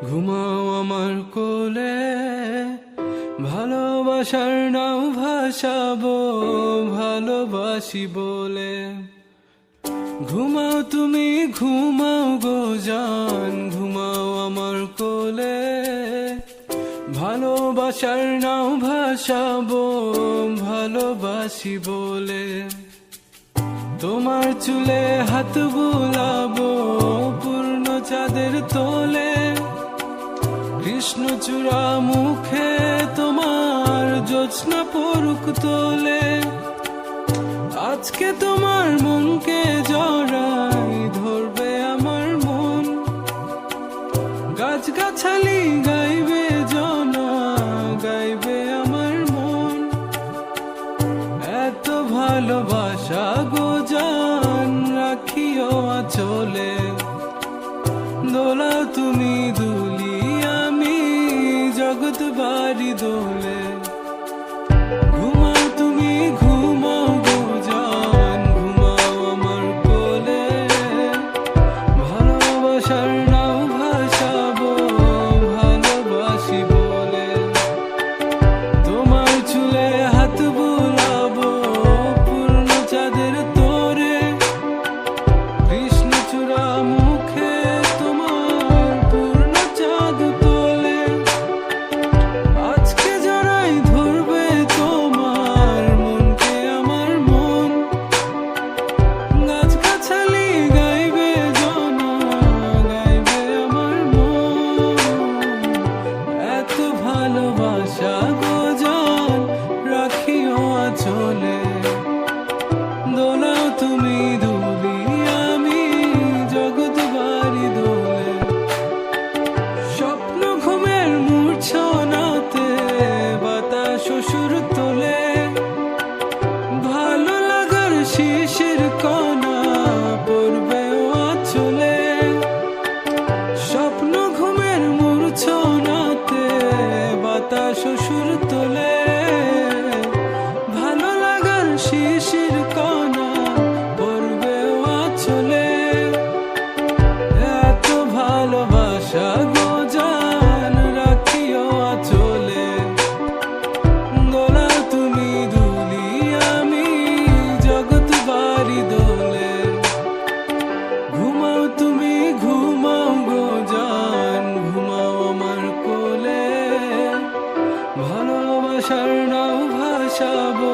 ঘুমাও আমার কোলে, ভালোবাসার নাও ভাসাবো ভালোবাসি বলে। ঘুমাও তুমি ঘুমাও গো জান, ঘুমাও আমার কোলে, ভালোবাসার নাও ভাসাবো ভালোবাসি বলে। তোমার চুলে হাত বুলাবো পূর্ণ চাঁদের তোলে, কৃষ্ণচূড়া মুখে তোমার জ্যোৎস্না পড়ুক তোলে। আজকে তোমার মনকে জড়াই ধরবে আমার মন, গাছগাছালি গাইবে জনা গাইবে আমার মন। এত ভালোবাসা গো জান রাখিও আঁচলে, দোলাও তুমি দুলি আমি জগৎ বাড়ি দোলে। ঘুমাও তুমি ঘুমাও গো জান, ঘুমাও আমার কোলে, ভালোবাসার নাও ভাসাবো ভালোবাসি বলে। তোমার চুলে হাত বুলাবো পূর্ণ চাঁদের তোরে, কৃষ্ণচূড়া মুখে তোমার পূর্ণ চাঁদ তোলে। আজকে জড়াই ধরবে তোমার মনকে আমার মন, গাছগাছালি গাইবে জনা গাইবে আমার মন। এত ভালোবাসা গো জান রাখিও আঁচলে, দোলাও তুমি দুলি আমি জগৎ বাড়ি দোলে। স্বপ্ন ঘুমের মূর্ছনাতে বাতাস সুর তোলে, ভালো লাগার শিশির কণা পড়বে আঁচলে। স্বপ্ন ঘুমের মূর্ছনাতে বাতাস সুর তোলে, ভালো লাগার শিশির কণা পড়বে আঁচলে। এত ভালোবাসা গো জান রাখিও আঁচলে, দোলাও তুমি দুলি আমি জগৎ বাড়ি দোলে। ঘুমাও তুমি ঘুমাও গো জান, ঘুমাও আমার কোলে, ভালোবাসার নাও ভাসাবো